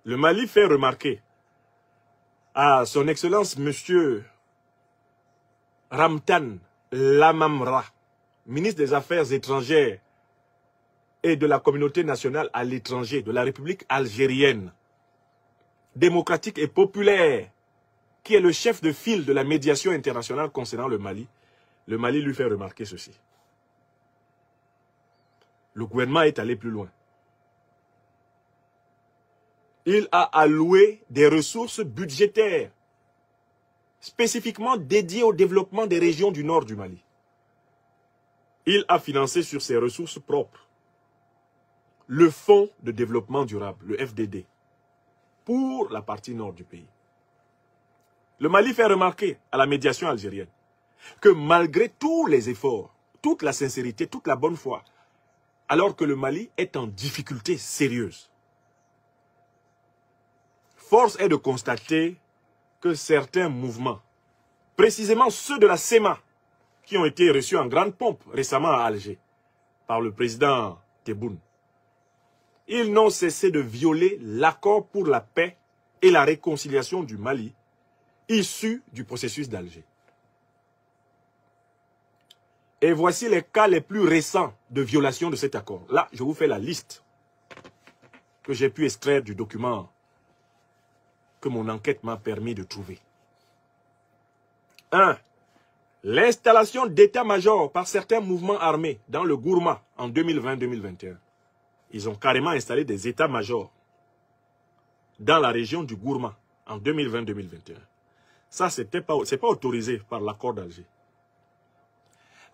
Le Mali fait remarquer à son Excellence Monsieur Ramtan Lamamra, ministre des Affaires étrangères et de la communauté nationale à l'étranger de la République algérienne, démocratique et populaire, qui est le chef de file de la médiation internationale concernant le Mali lui fait remarquer ceci. Le gouvernement est allé plus loin. Il a alloué des ressources budgétaires spécifiquement dédiées au développement des régions du nord du Mali. Il a financé sur ses ressources propres le Fonds de développement durable, le FDD, pour la partie nord du pays. Le Mali fait remarquer à la médiation algérienne que malgré tous les efforts, toute la sincérité, toute la bonne foi, alors que le Mali est en difficulté sérieuse, force est de constater que certains mouvements, précisément ceux de la SEMA, qui ont été reçus en grande pompe récemment à Alger par le président Tebboune, ils n'ont cessé de violer l'accord pour la paix et la réconciliation du Mali, issu du processus d'Alger. Et voici les cas les plus récents de violation de cet accord. Là, je vous fais la liste que j'ai pu extraire du document que mon enquête m'a permis de trouver. 1. L'installation d'état-major par certains mouvements armés dans le Gourma en 2020-2021. Ils ont carrément installé des états-majors dans la région du Gourma en 2020-2021. Ça, c'est pas autorisé par l'accord d'Alger.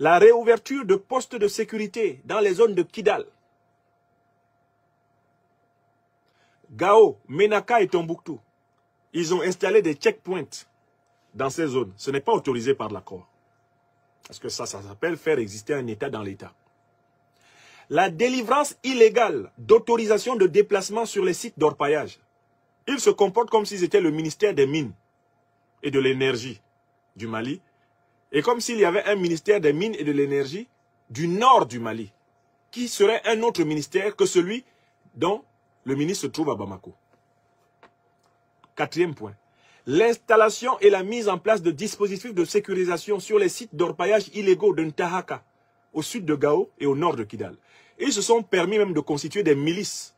La réouverture de postes de sécurité dans les zones de Kidal, Gao, Menaka et Tombouctou. Ils ont installé des checkpoints dans ces zones. Ce n'est pas autorisé par l'accord. Parce que ça s'appelle faire exister un État dans l'État. La délivrance illégale d'autorisation de déplacement sur les sites d'orpaillage. Ils se comportent comme s'ils étaient le ministère des Mines et de l'Énergie du Mali. Et comme s'il y avait un ministère des Mines et de l'Énergie du nord du Mali, qui serait un autre ministère que celui dont le ministre se trouve à Bamako. 4e point. L'installation et la mise en place de dispositifs de sécurisation sur les sites d'orpaillage illégaux de Ntahaka, au sud de Gao et au nord de Kidal. Ils se sont permis même de constituer des milices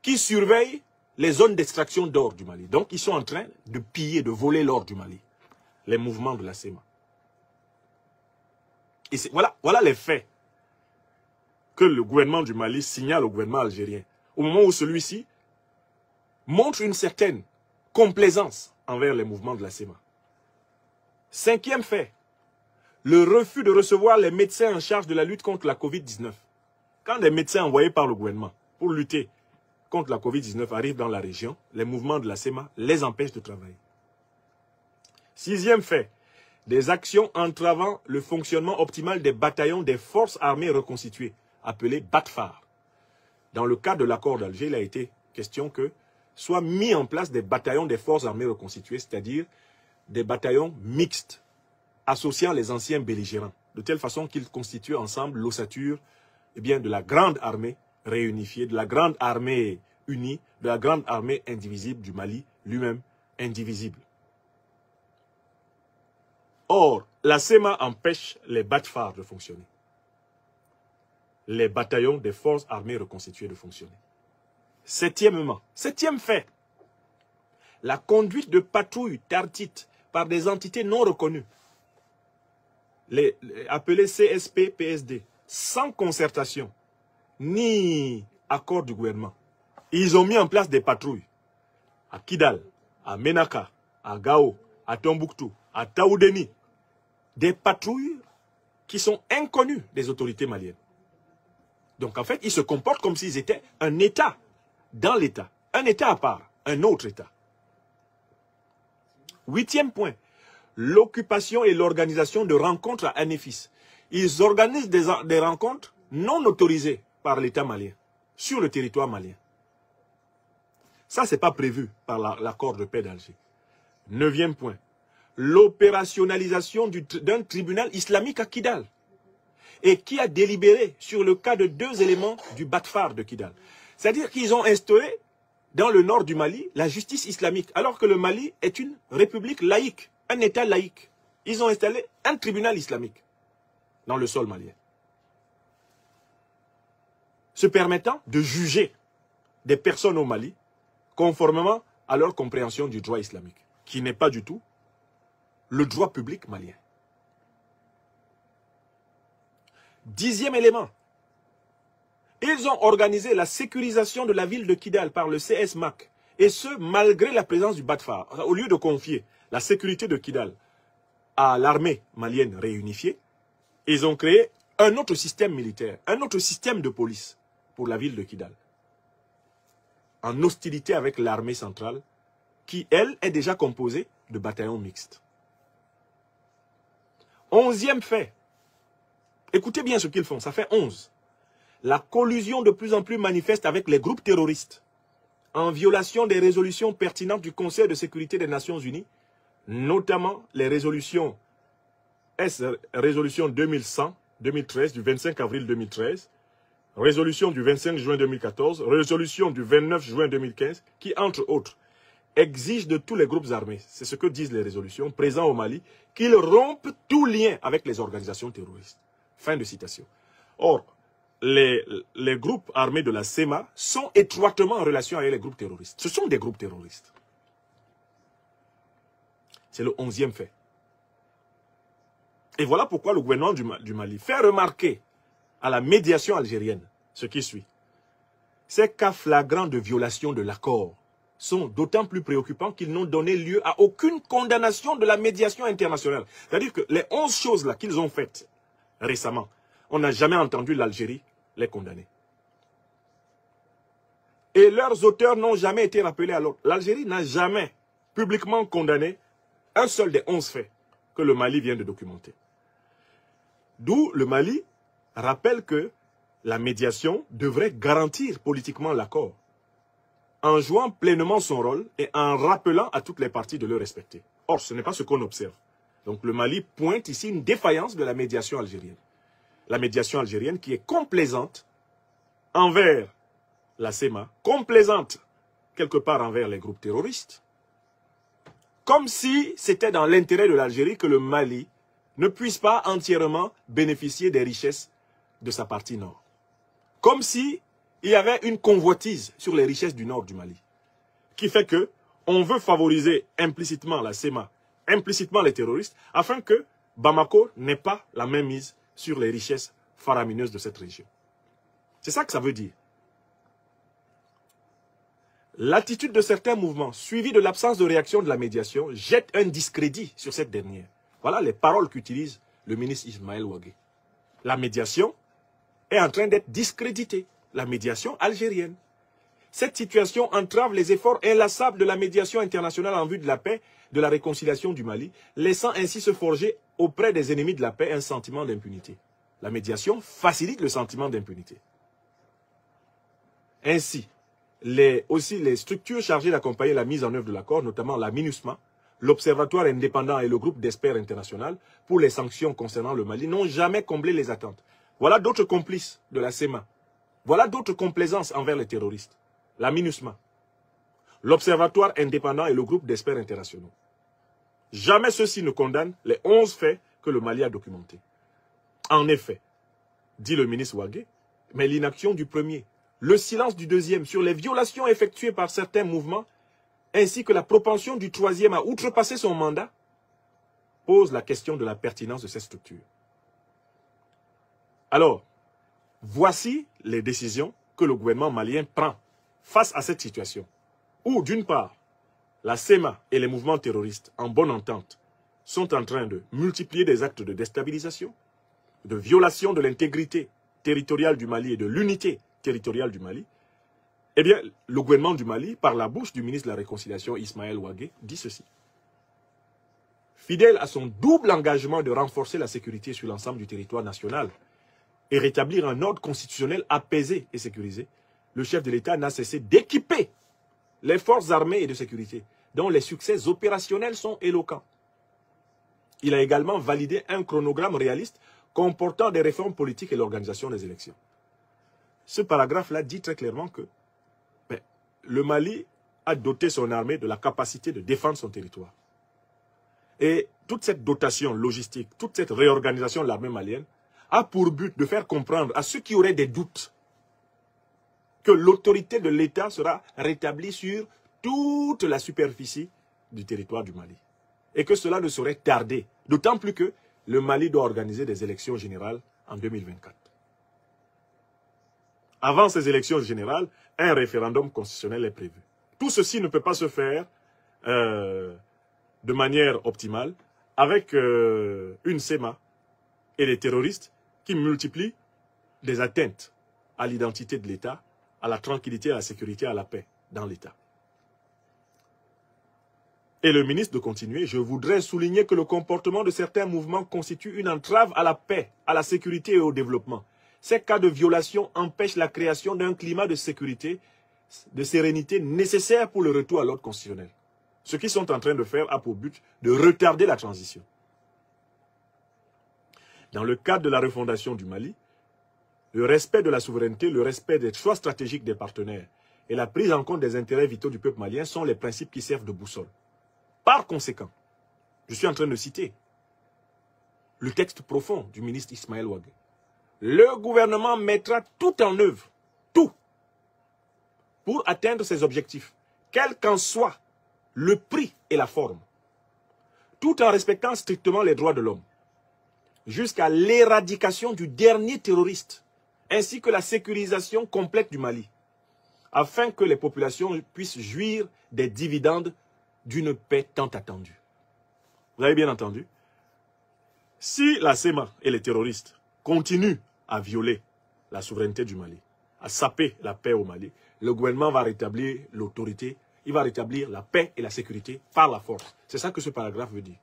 qui surveillent les zones d'extraction d'or du Mali. Donc ils sont en train de piller, de voler l'or du Mali. Les mouvements de la SEMA. Et voilà les faits que le gouvernement du Mali signale au gouvernement algérien. Au moment où celui-ci montre une certaine complaisance envers les mouvements de la SEMA. 5e fait, le refus de recevoir les médecins en charge de la lutte contre la Covid-19. Quand des médecins envoyés par le gouvernement pour lutter contre la Covid-19 arrivent dans la région, les mouvements de la SEMA les empêchent de travailler. 6e fait, des actions entravant le fonctionnement optimal des bataillons des forces armées reconstituées, appelés BATFAR. Dans le cadre de l'accord d'Alger, il a été question que soient mis en place des bataillons des forces armées reconstituées, c'est-à-dire des bataillons mixtes, associant les anciens belligérants, de telle façon qu'ils constituent ensemble l'ossature de la grande armée réunifiée, de la grande armée unie, de la grande armée indivisible du Mali, lui-même indivisible. Or, la SEMA empêche les BATFAR de fonctionner. Les bataillons des forces armées reconstituées de fonctionner. 7e fait, la conduite de patrouilles tardites par des entités non reconnues, appelées CSP-PSD, sans concertation, ni accord du gouvernement. Ils ont mis en place des patrouilles à Kidal, à Menaka, à Gao, à Tombouctou, à Taoudeni. Des patrouilles qui sont inconnues des autorités maliennes. Donc en fait, ils se comportent comme s'ils étaient un État dans l'État. Un État à part, un autre État. 8e point, l'occupation et l'organisation de rencontres à Anefis. Ils organisent des rencontres non autorisées par l'État malien, sur le territoire malien. Ça, ce n'est pas prévu par l'accord de paix d'Alger. 9e point, l'opérationnalisation d'un tribunal islamique à Kidal, et qui a délibéré sur le cas de 2 éléments du BATFAR de Kidal. C'est-à-dire qu'ils ont instauré dans le nord du Mali, la justice islamique, alors que le Mali est une république laïque, un État laïque. Ils ont installé un tribunal islamique dans le sol malien, se permettant de juger des personnes au Mali conformément à leur compréhension du droit islamique, qui n'est pas du tout le droit public malien. 10e élément. Ils ont organisé la sécurisation de la ville de Kidal par le CS-MAC, et ce, malgré la présence du BATFA. Au lieu de confier la sécurité de Kidal à l'armée malienne réunifiée, ils ont créé un autre système militaire, un autre système de police pour la ville de Kidal, en hostilité avec l'armée centrale, qui, elle, est déjà composée de bataillons mixtes. 11e fait. Écoutez bien ce qu'ils font, ça fait 11. La collusion de plus en plus manifeste avec les groupes terroristes, en violation des résolutions pertinentes du Conseil de sécurité des Nations Unies, notamment les résolutions résolution 2100-2013 du 25 avril 2013, résolution du 25 juin 2014, résolution du 29 juin 2015, qui, entre autres, exigent de tous les groupes armés, c'est ce que disent les résolutions, présents au Mali, qu'ils rompent tout lien avec les organisations terroristes. Fin de citation. Or, les groupes armés de la CEMA sont étroitement en relation avec les groupes terroristes. Ce sont des groupes terroristes. C'est le 11e fait. Et voilà pourquoi le gouvernement du Mali fait remarquer à la médiation algérienne ce qui suit. Ces cas flagrants de violation de l'accord sont d'autant plus préoccupants qu'ils n'ont donné lieu à aucune condamnation de la médiation internationale. C'est-à-dire que les 11 choses là qu'ils ont faites récemment, on n'a jamais entendu l'Algérie les condamner. Et leurs auteurs n'ont jamais été rappelés à l'ordre. L'Algérie n'a jamais publiquement condamné un seul des 11 faits que le Mali vient de documenter. D'où le Mali rappelle que la médiation devrait garantir politiquement l'accord, en jouant pleinement son rôle et en rappelant à toutes les parties de le respecter. Or, ce n'est pas ce qu'on observe. Donc le Mali pointe ici une défaillance de la médiation algérienne. La médiation algérienne qui est complaisante envers la CEMA, complaisante quelque part envers les groupes terroristes, comme si c'était dans l'intérêt de l'Algérie que le Mali ne puisse pas entièrement bénéficier des richesses de sa partie nord. Comme si il y avait une convoitise sur les richesses du nord du Mali, qui fait que on veut favoriser implicitement la CEMA, implicitement les terroristes, afin que Bamako n'ait pas la même mise sur les richesses faramineuses de cette région. C'est ça que ça veut dire. L'attitude de certains mouvements, suivie de l'absence de réaction de la médiation, jette un discrédit sur cette dernière. Voilà les paroles qu'utilise le ministre Ismaël Ouagué. La médiation est en train d'être discréditée, la médiation algérienne. Cette situation entrave les efforts inlassables de la médiation internationale en vue de la paix, de la réconciliation du Mali, laissant ainsi se forger auprès des ennemis de la paix un sentiment d'impunité. La médiation facilite le sentiment d'impunité. Ainsi, aussi les structures chargées d'accompagner la mise en œuvre de l'accord, notamment la MINUSMA, l'Observatoire indépendant et le groupe d'experts international pour les sanctions concernant le Mali, n'ont jamais comblé les attentes. Voilà d'autres complices de la CEMA. Voilà d'autres complaisances envers les terroristes. La MINUSMA, l'Observatoire indépendant et le groupe d'experts internationaux. Jamais ceux-ci ne condamnent les 11 faits que le Mali a documentés. En effet, dit le ministre Ouagué, mais l'inaction du premier, le silence du deuxième sur les violations effectuées par certains mouvements, ainsi que la propension du troisième à outrepasser son mandat, pose la question de la pertinence de cette structure. Alors, voici les décisions que le gouvernement malien prend face à cette situation, où d'une part, la CEMA et les mouvements terroristes en bonne entente sont en train de multiplier des actes de déstabilisation, de violation de l'intégrité territoriale du Mali et de l'unité territoriale du Mali. Eh bien, le gouvernement du Mali, par la bouche du ministre de la Réconciliation Ismaël Ouagué, dit ceci. Fidèle à son double engagement de renforcer la sécurité sur l'ensemble du territoire national et rétablir un ordre constitutionnel apaisé et sécurisé, le chef de l'État n'a cessé d'équiper les forces armées et de sécurité, dont les succès opérationnels sont éloquents. Il a également validé un chronogramme réaliste comportant des réformes politiques et l'organisation des élections. Ce paragraphe-là dit très clairement que le Mali a doté son armée de la capacité de défendre son territoire. Et toute cette dotation logistique, toute cette réorganisation de l'armée malienne a pour but de faire comprendre à ceux qui auraient des doutes que l'autorité de l'État sera rétablie sur toute la superficie du territoire du Mali. Et que cela ne saurait tarder. D'autant plus que le Mali doit organiser des élections générales en 2024. Avant ces élections générales, un référendum constitutionnel est prévu. Tout ceci ne peut pas se faire de manière optimale avec une SEMA et les terroristes qui multiplient des atteintes à l'identité de l'État, à la tranquillité, à la sécurité, à la paix dans l'État. Et le ministre de continuer, je voudrais souligner que le comportement de certains mouvements constitue une entrave à la paix, à la sécurité et au développement. Ces cas de violation empêchent la création d'un climat de sécurité, de sérénité nécessaire pour le retour à l'ordre constitutionnel. Ce qu'ils sont en train de faire a pour but de retarder la transition. Dans le cadre de la refondation du Mali, le respect de la souveraineté, le respect des choix stratégiques des partenaires et la prise en compte des intérêts vitaux du peuple malien sont les principes qui servent de boussole. Par conséquent, je suis en train de citer le texte profond du ministre Ismaël Ouague. Le gouvernement mettra tout en œuvre, tout, pour atteindre ses objectifs, quel qu'en soit le prix et la forme, tout en respectant strictement les droits de l'homme, jusqu'à l'éradication du dernier terroriste, ainsi que la sécurisation complète du Mali, afin que les populations puissent jouir des dividendes d'une paix tant attendue. Vous avez bien entendu? Si la SEMA et les terroristes continuent à violer la souveraineté du Mali, à saper la paix au Mali, le gouvernement va rétablir l'autorité, il va rétablir la paix et la sécurité par la force. C'est ça que ce paragraphe veut dire.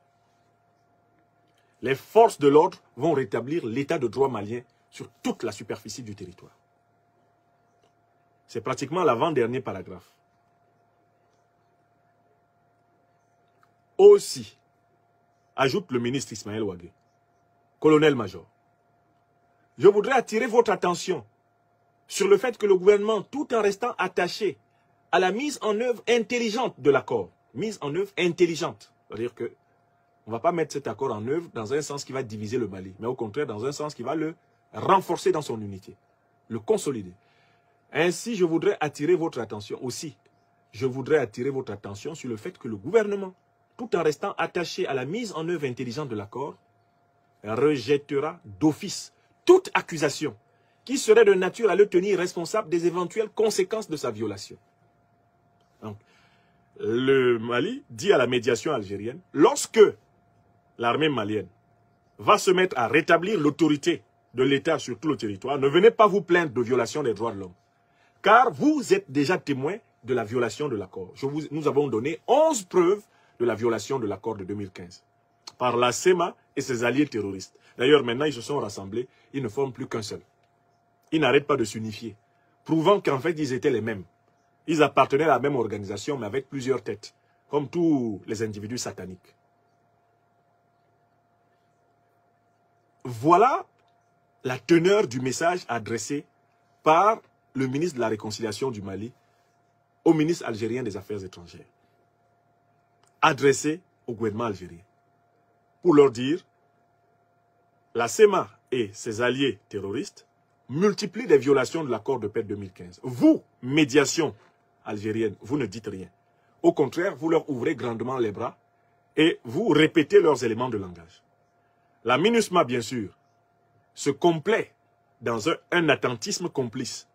Les forces de l'ordre vont rétablir l'état de droit malien sur toute la superficie du territoire. C'est pratiquement l'avant-dernier paragraphe. Aussi, ajoute le ministre Ismaël Ouague, colonel-major, je voudrais attirer votre attention sur le fait que le gouvernement, tout en restant attaché à la mise en œuvre intelligente de l'accord, mise en œuvre intelligente, c'est-à-dire que on ne va pas mettre cet accord en œuvre dans un sens qui va diviser le Mali, mais au contraire dans un sens qui va le renforcer dans son unité, le consolider. Ainsi, je voudrais attirer votre attention aussi. Je voudrais attirer votre attention sur le fait que le gouvernement, tout en restant attaché à la mise en œuvre intelligente de l'accord, rejettera d'office toute accusation qui serait de nature à le tenir responsable des éventuelles conséquences de sa violation. Donc, le Mali dit à la médiation algérienne, lorsque l'armée malienne va se mettre à rétablir l'autorité de l'État sur tout le territoire, ne venez pas vous plaindre de violation des droits de l'homme. Car vous êtes déjà témoin de la violation de l'accord. Nous avons donné 11 preuves de la violation de l'accord de 2015 par la SEMA et ses alliés terroristes. D'ailleurs, maintenant, ils se sont rassemblés, ils ne forment plus qu'un seul. Ils n'arrêtent pas de s'unifier, prouvant qu'en fait, ils étaient les mêmes. Ils appartenaient à la même organisation, mais avec plusieurs têtes, comme tous les individus sataniques. Voilà la teneur du message adressé par le ministre de la Réconciliation du Mali au ministre algérien des Affaires étrangères, adressé au gouvernement algérien, pour leur dire, la SEMA et ses alliés terroristes multiplient les violations de l'accord de paix de 2015. Vous, médiation algérienne, vous ne dites rien. Au contraire, vous leur ouvrez grandement les bras et vous répétez leurs éléments de langage. La MINUSMA, bien sûr, se complaît dans un attentisme complice,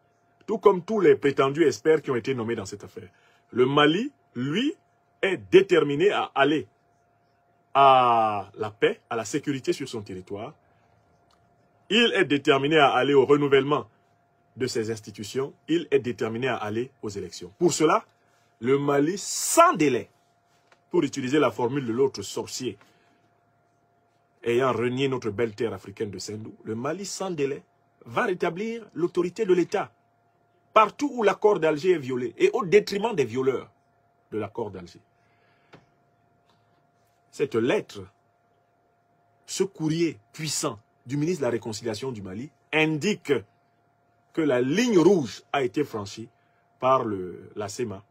tout comme tous les prétendus experts qui ont été nommés dans cette affaire. Le Mali, lui, est déterminé à aller à la paix, à la sécurité sur son territoire. Il est déterminé à aller au renouvellement de ses institutions. Il est déterminé à aller aux élections. Pour cela, le Mali, sans délai, pour utiliser la formule de l'autre sorcier, ayant renié notre belle terre africaine de Sendou, le Mali, sans délai, va rétablir l'autorité de l'État partout où l'accord d'Alger est violé et au détriment des violeurs de l'accord d'Alger. Cette lettre, ce courrier puissant du ministre de la Réconciliation du Mali indique que la ligne rouge a été franchie par la CEMA,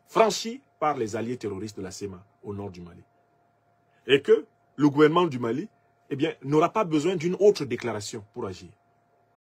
franchi par les alliés terroristes de la CEMA au nord du Mali. Et que le gouvernement du Mali, eh bien, n'aura pas besoin d'une autre déclaration pour agir.